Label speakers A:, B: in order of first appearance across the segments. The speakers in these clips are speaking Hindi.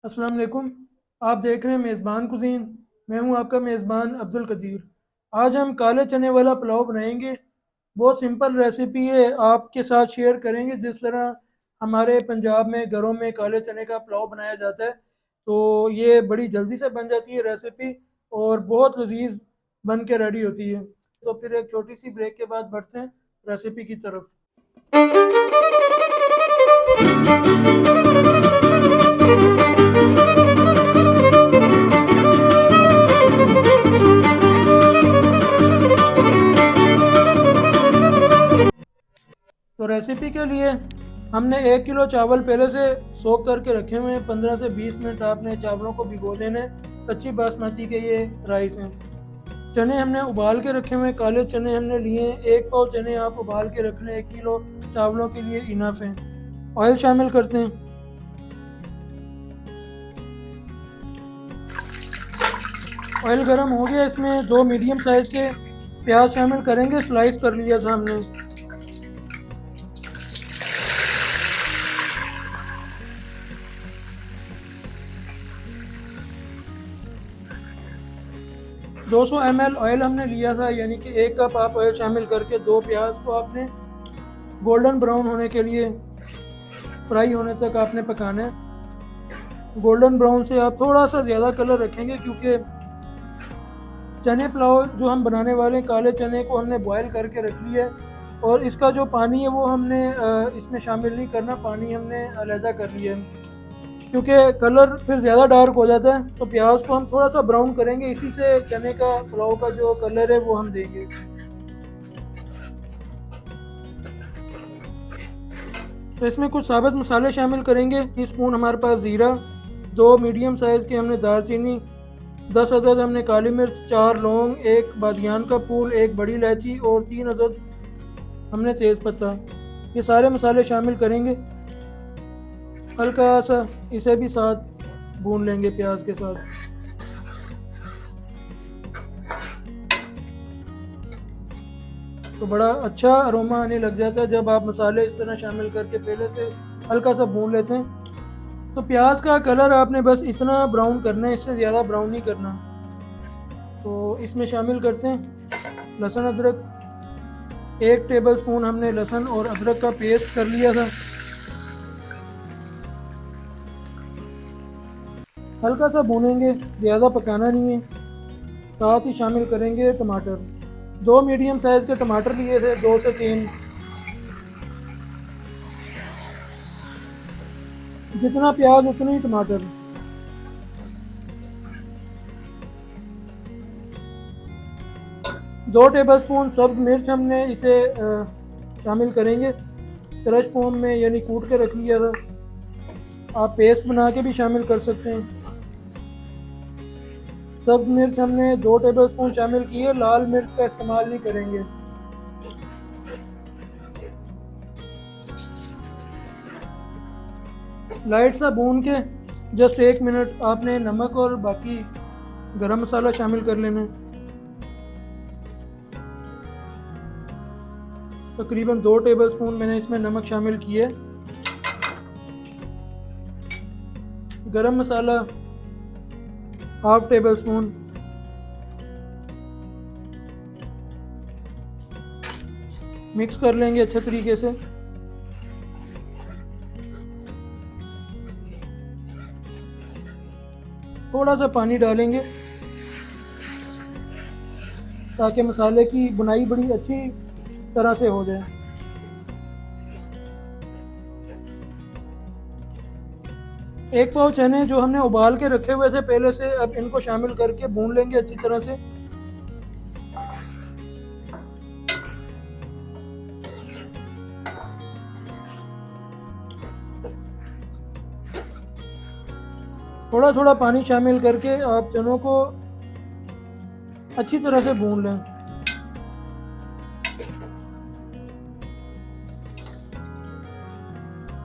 A: अस्सलाम वालेकुम। आप देख रहे हैं मेज़बान कुज़ीन। मैं हूं आपका मेज़बान अब्दुल कदीर। आज हम काले चने वाला पुलाव बनाएंगे। बहुत सिंपल रेसिपी है, आपके साथ शेयर करेंगे जिस तरह हमारे पंजाब में घरों में काले चने का पुलाव बनाया जाता है। तो ये बड़ी जल्दी से बन जाती है रेसिपी और बहुत लजीज बन के रेडी होती है। तो फिर एक छोटी सी ब्रेक के बाद बढ़ते हैं रेसिपी की तरफ। तो रेसिपी के लिए हमने 1 किलो चावल पहले से सोख करके रखे हुए हैं। 15 से 20 मिनट आपने चावलों को भिगो देना है। कच्ची बासमती के ये राइस हैं। चने हमने उबाल के रखे हुए हैं, काले चने हमने लिए हैं। 1 पाव चने आप उबाल के रख लें, 1 किलो चावलों के लिए इनफ है। ऑयल शामिल करते हैं। ऑयल गर्म हो गया, इसमें 2 मीडियम साइज़ के प्याज शामिल करेंगे, स्लाइस कर लिया था हमने। 200 ml ऑयल हमने लिया था, यानी कि 1 कप आप ऑयल शामिल करके दो प्याज को आपने गोल्डन ब्राउन होने के लिए, फ्राई होने तक आपने पकाना है। गोल्डन ब्राउन से आप थोड़ा सा ज़्यादा कलर रखेंगे क्योंकि चने पुलाव जो हम बनाने वाले हैं, काले चने को हमने बॉयल करके रख लिया है और इसका जो पानी है वो हमने इसमें शामिल नहीं करना, पानी हमने अलहदा कर लिया है क्योंकि कलर फिर ज़्यादा डार्क हो जाता है। तो प्याज को हम थोड़ा सा ब्राउन करेंगे, इसी से चने का पुलाव का जो कलर है वो हम देंगे। तो इसमें कुछ साबुत मसाले शामिल करेंगे। टीस्पून हमारे पास ज़ीरा, 2 मीडियम साइज़ के हमने दालचीनी, 10 अदद हमने काली मिर्च, 4 लौंग, 1 बादियान का फूल, 1 बड़ी इलायची और 3 अदद हमने तेज़पत्ता, ये सारे मसाले शामिल करेंगे। हल्का सा इसे भी साथ भून लेंगे प्याज के साथ। तो बड़ा अच्छा अरोमा आने लग जाता है जब आप मसाले इस तरह शामिल करके पहले से हल्का सा भून लेते हैं। तो प्याज का कलर आपने बस इतना ब्राउन करना है, इससे ज़्यादा ब्राउन नहीं करना। तो इसमें शामिल करते हैं लहसुन अदरक। 1 टेबल स्पून हमने लहसुन और अदरक का पेस्ट कर लिया था। हल्का सा भूनेंगे, ज़्यादा पकाना नहीं है। साथ ही शामिल करेंगे टमाटर। 2 मीडियम साइज़ के टमाटर लिए थे, 2 से 3। जितना प्याज उतने ही टमाटर। 2 टेबल स्पून सब्ज़ मिर्च हमने इसे शामिल करेंगे। क्रश फॉर्म में यानी कूट के रख लिया था, आप पेस्ट बना के भी शामिल कर सकते हैं। सब्ज़ मिर्च हमने 2 टेबल स्पून शामिल किए, लाल मिर्च का इस्तेमाल नहीं करेंगे। लाइट सा भून के जस्ट 1 मिनट आपने नमक और बाकी गरम मसाला शामिल कर लेना है। तकरीबन 2 टेबल स्पून मैंने इसमें नमक शामिल किए। गरम मसाला 1/2 टेबल स्पून। मिक्स कर लेंगे अच्छे तरीके से। थोड़ा सा पानी डालेंगे ताकि मसाले की बुनाई बड़ी अच्छी तरह से हो जाए। एक पाव चने जो हमने उबाल के रखे हुए थे पहले से, अब इनको शामिल करके भून लेंगे अच्छी तरह से। थोड़ा थोड़ा पानी शामिल करके आप चनों को अच्छी तरह से भून लें।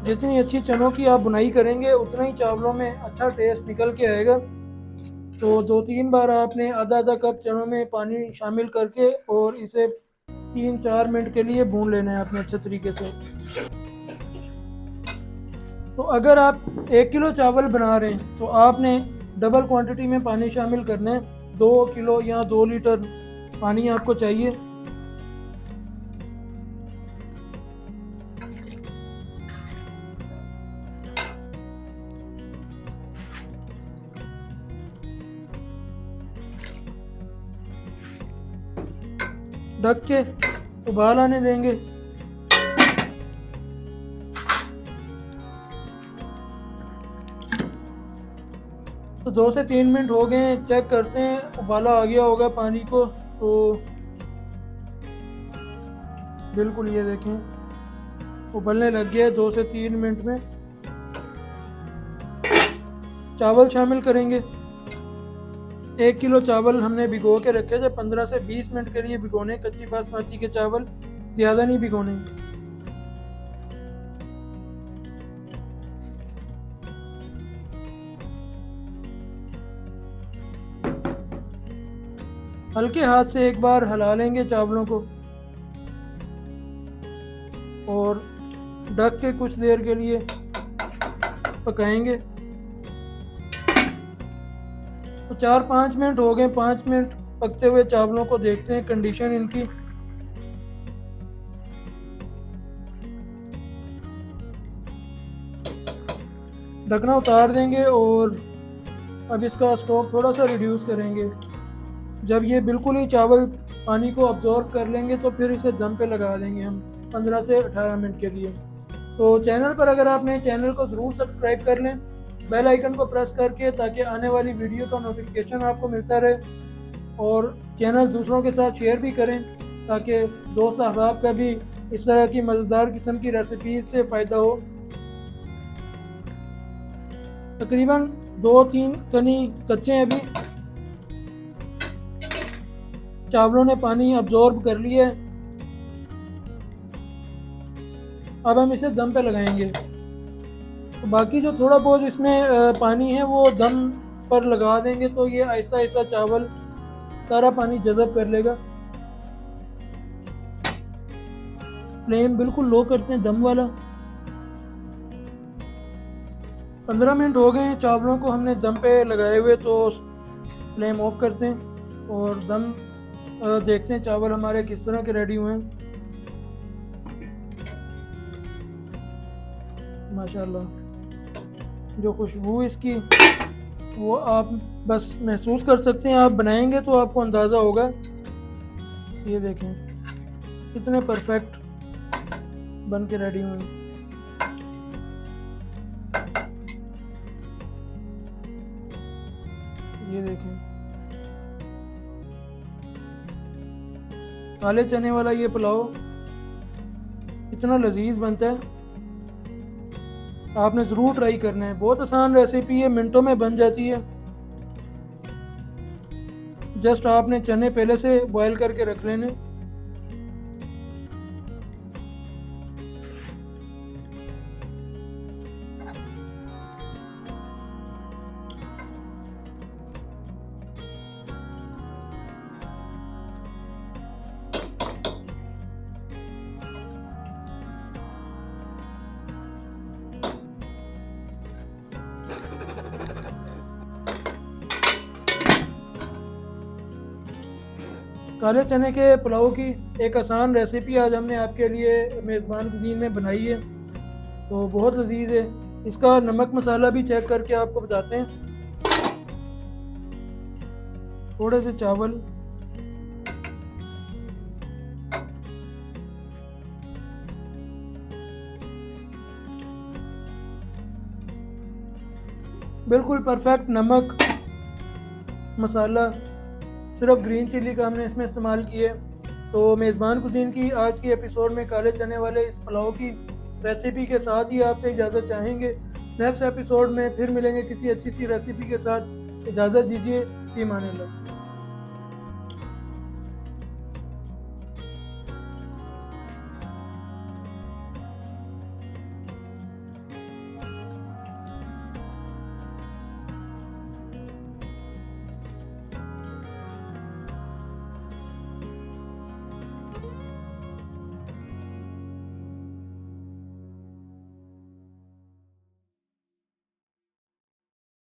A: जितनी अच्छी चनों की आप बुनाई करेंगे उतना ही चावलों में अच्छा टेस्ट निकल के आएगा। तो 2-3 बार आपने आधा आधा कप चनों में पानी शामिल करके और इसे 3-4 मिनट के लिए भून लेना है आपने अच्छे तरीके से। तो अगर आप 1 किलो चावल बना रहे हैं तो आपने डबल क्वांटिटी में पानी शामिल करना है। 2 किलो या 2 लीटर पानी आपको चाहिए। ढक के उबाल आने देंगे। तो 2 से 3 मिनट हो गए हैं, चेक करते हैं उबाला आ गया होगा पानी को। तो बिल्कुल ये देखें उबलने लग गया 2 से 3 मिनट में। चावल शामिल करेंगे। 1 किलो चावल हमने भिगो के रखे थे, 15 से 20 मिनट के लिए भिगोने। कच्ची बासमती के चावल ज़्यादा नहीं भिगोने। हल्के हाथ से एक बार हिला लेंगे चावलों को और ढक के कुछ देर के लिए पकाएंगे। तो 4-5 मिनट हो गए। 5 मिनट पकते हुए चावलों को देखते हैं कंडीशन इनकी। ढकना उतार देंगे और अब इसका स्टोव थोड़ा सा रिड्यूस करेंगे। जब ये बिल्कुल ही चावल पानी को अब्जॉर्ब कर लेंगे तो फिर इसे दम पे लगा देंगे हम 15 से 18 मिनट के लिए। तो चैनल पर अगर आपने चैनल को ज़रूर सब्सक्राइब कर लें, बेल आइकन को प्रेस करके, ताकि आने वाली वीडियो का नोटिफिकेशन आपको मिलता रहे। और चैनल दूसरों के साथ शेयर भी करें ताकि दोस्त अहबाब का भी इस तरह की मज़ेदार किस्म की रेसिपीज से फ़ायदा हो। तकरीबन 2-3 कनी कच्चे हैं अभी। चावलों ने पानी अब्जॉर्ब कर लिया है। अब हम इसे दम पे लगाएंगे। तो बाकी जो थोड़ा बहुत इसमें पानी है वो दम पर लगा देंगे तो ये ऐसा ऐसा चावल सारा पानी जज़ब कर लेगा। फ्लेम बिल्कुल लो करते हैं दम वाला। 15 मिनट हो गए हैं चावलों को हमने दम पे लगाए हुए, तो फ्लेम ऑफ करते हैं और दम देखते हैं चावल हमारे किस तरह के रेडी हुए हैं। माशाल्लाह जो खुशबू इसकी वो आप बस महसूस कर सकते हैं। आप बनाएंगे तो आपको अंदाज़ा होगा। ये देखें कितने परफेक्ट बन के रेडी हुए हैं। ये देखें काले चने वाला ये पुलाव इतना लजीज बनता है, आपने ज़रूर ट्राई करना है। बहुत आसान रेसिपी है, मिनटों में बन जाती है। जस्ट आपने चने पहले से बॉईल करके रख लेने। काले चने के पुलाव की एक आसान रेसिपी आज हमने आपके लिए मेज़बान कुज़ीन में बनाई है। तो बहुत लजीज है। इसका नमक मसाला भी चेक करके आपको बताते हैं। थोड़े से चावल, बिल्कुल परफेक्ट नमक मसाला, सिर्फ ग्रीन चिली का हमने इसमें इस्तेमाल किए। तो मेज़बान कुज़ीन की आज की एपिसोड में काले चने वाले इस पुलाव की रेसिपी के साथ ही आपसे इजाज़त चाहेंगे। नेक्स्ट एपिसोड में फिर मिलेंगे किसी अच्छी सी रेसिपी के साथ। इजाज़त दीजिए। फ़ी अमान अल्लाह।